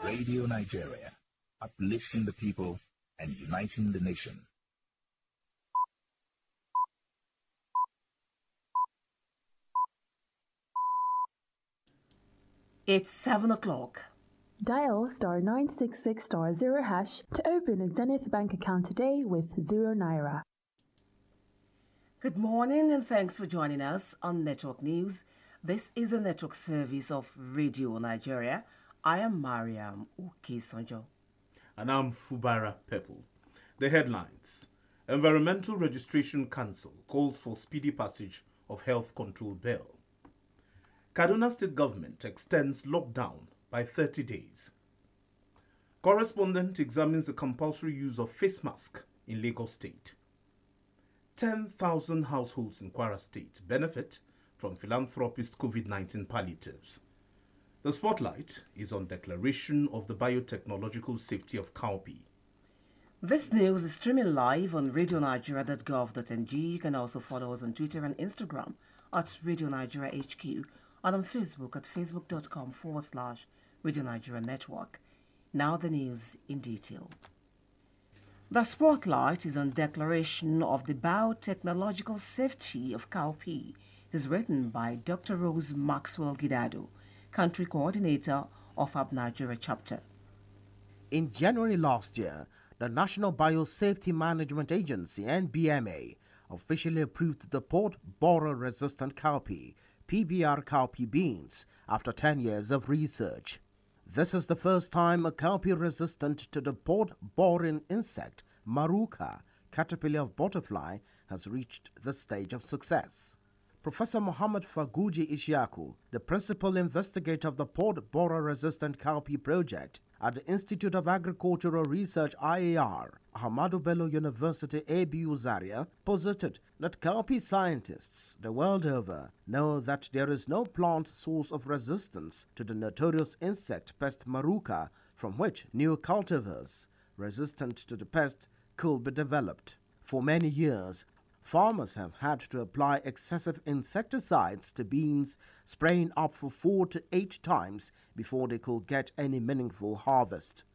Radio Nigeria, uplifting the people and uniting the nation. It's 7 o'clock. Dial star 966 star 0 hash to open a Zenith Bank account today with 0 naira. Good morning and thanks for joining us on Network News. This is a network service of Radio Nigeria. I am Mariam Ukesonjo. And I'm Fubara Pepple. The headlines. Environmental Registration Council calls for speedy passage of health control bill. Kaduna State Government extends lockdown by 30 days. Correspondent examines the compulsory use of face mask in Lagos State. 10,000 households in Kwara State benefit from philanthropist COVID-19 palliatives. The spotlight is on declaration of the biotechnological safety of cowpea. This news is streaming live on RadioNigeria.gov.ng. You can also follow us on Twitter and Instagram at Radio Nigeria HQ and on Facebook at facebook.com/Radio Nigeria Network. Now the news in detail. The spotlight is on declaration of the biotechnological safety of cowpea. It is written by Dr. Rose Maxwell Gidado, country coordinator of AB Nigeria chapter. In January last year, the National Biosafety Management Agency, NBMA, officially approved the port borer-resistant cowpea, PBR cowpea beans, after 10 years of research. This is the first time a cowpea resistant to the port-boring insect, Maruca, caterpillar of butterfly, has reached the stage of success. Professor Muhammad Faguji Ishaku, the principal investigator of the port-borer-resistant cowpea project at the Institute of Agricultural Research IAR, Ahmadu Bello University ABU Zaria, posited that cowpea scientists the world over know that there is no plant source of resistance to the notorious insect pest Maruca from which new cultivars resistant to the pest could be developed. For many years, farmers have had to apply excessive insecticides to beans, spraying up for 4 to 8 times before they could get any meaningful harvest.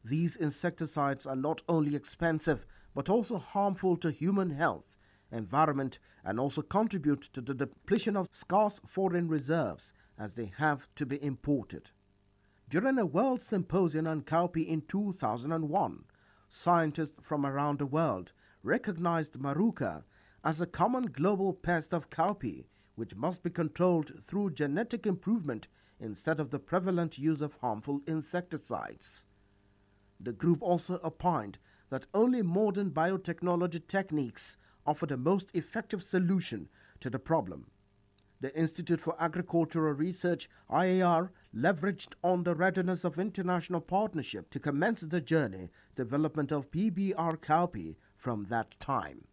These insecticides are not only expensive but also harmful to human health, environment, and also contribute to the depletion of scarce foreign reserves as they have to be imported. During a World Symposium on cowpea in 2001, scientists from around the world recognized Maruca as a common global pest of cowpea which must be controlled through genetic improvement instead of the prevalent use of harmful insecticides. The group also opined that only modern biotechnology techniques offer the most effective solution to the problem. The Institute for Agricultural Research, IAR, leveraged on the readiness of international partnership to commence the journey development of PBR cowpea from that time.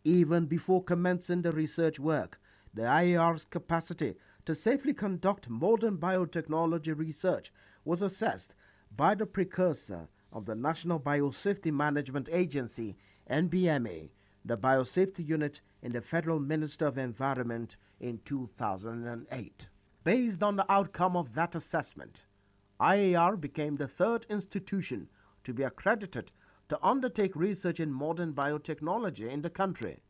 Even before commencing the research work, the IAR's capacity to safely conduct modern biotechnology research was assessed by the precursor of the National Biosafety Management Agency, NBMA, the Biosafety Unit in the Federal Ministry of Environment in 2008. Based on the outcome of that assessment, IAR became the third institution to be accredited to undertake research in modern biotechnology in the country.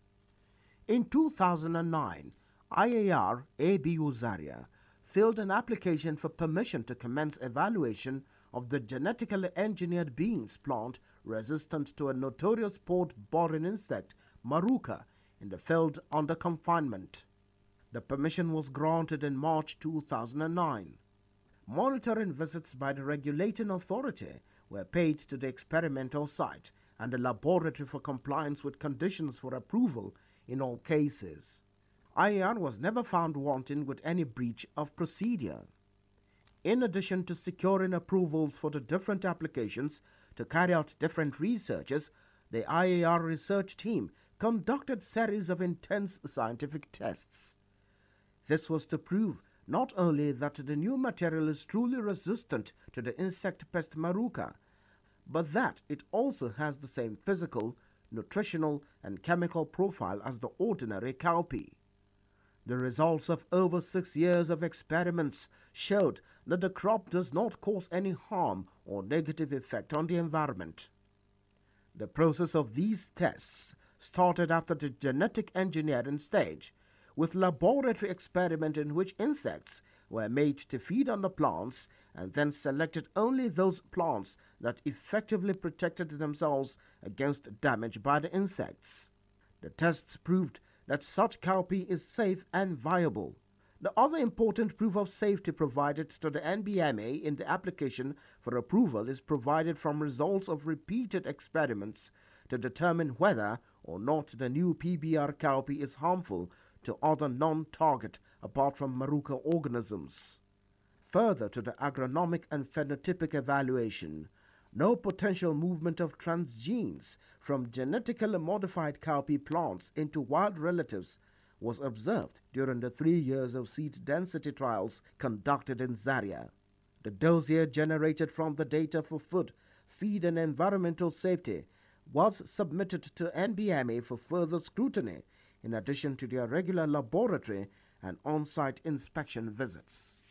In 2009, IAR ABU Zaria filed an application for permission to commence evaluation of the genetically engineered beans plant resistant to a notorious port-boring insect, Maruca, in the field under confinement. The permission was granted in March 2009. Monitoring visits by the regulating authority were paid to the experimental site and the laboratory for compliance with conditions for approval in all cases. IAR was never found wanting with any breach of procedure. In addition to securing approvals for the different applications to carry out different researches, the IAR research team conducted series of intense scientific tests. This was to prove not only that the new material is truly resistant to the insect pest Maruca, but that it also has the same physical, nutritional, and chemical profile as the ordinary cowpea. The results of over 6 years of experiments showed that the crop does not cause any harm or negative effect on the environment. The process of these tests started after the genetic engineering stage, with laboratory experiment in which insects were made to feed on the plants and then selected only those plants that effectively protected themselves against damage by the insects. The tests proved that such cowpea is safe and viable. The other important proof of safety provided to the NBMA in the application for approval is provided from results of repeated experiments to determine whether or not the new PBR cowpea is harmful to other non-target apart from Maruca organisms. Further to the agronomic and phenotypic evaluation, no potential movement of transgenes from genetically modified cowpea plants into wild relatives was observed during the 3 years of seed density trials conducted in Zaria. The dossier generated from the data for food, feed and environmental safety was submitted to NBMA for further scrutiny in addition to their regular laboratory and on-site inspection visits.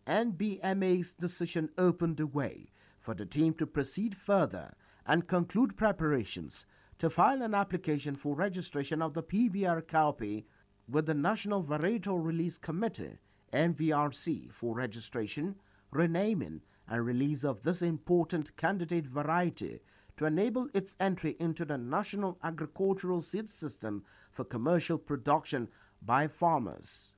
NBMA's decision opened the way for the team to proceed further and conclude preparations to file an application for registration of the PBR cowpea with the National Varietal Release Committee, NVRC, for registration, renaming and release of this important candidate variety to enable its entry into the National Agricultural Seed System for commercial production by farmers.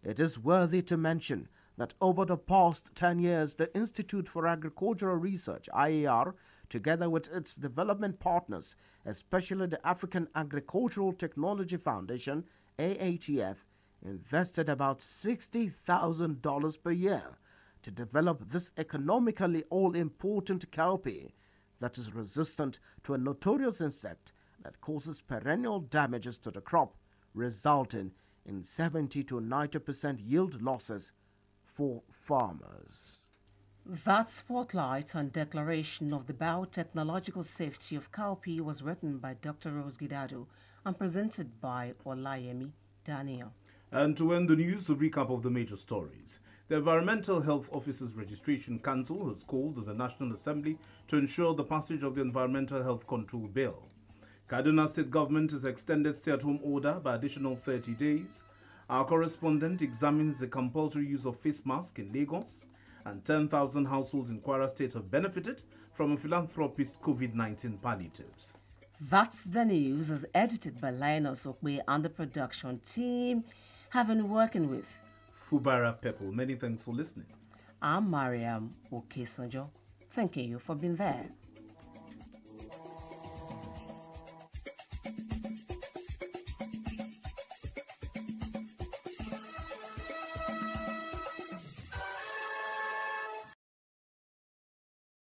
It is worthy to mention that over the past 10 years, the Institute for Agricultural Research, IAR, together with its development partners, especially the African Agricultural Technology Foundation, AATF, invested about $60,000 per year to develop this economically all-important cowpea that is resistant to a notorious insect that causes perennial damages to the crop, resulting in 70 to 90% yield losses for farmers. That spotlight on declaration of the biotechnological safety of cowpea was written by Dr. Rose Gidado and presented by Olayemi Daniel. And to end the news, a recap of the major stories. The Environmental Health Officers Registration Council has called the National Assembly to ensure the passage of the Environmental Health Control Bill. Kaduna State Government has extended stay-at-home order by additional 30 days. Our correspondent examines the compulsory use of face masks in Lagos, and 10,000 households in Kwara State have benefited from a philanthropist's COVID-19 palliatives. That's the news as edited by Linus Okwe and the production team, having working with Fubara Pepple. Many thanks for listening. I'm Mariam Okesonjo. Thanking you for being there.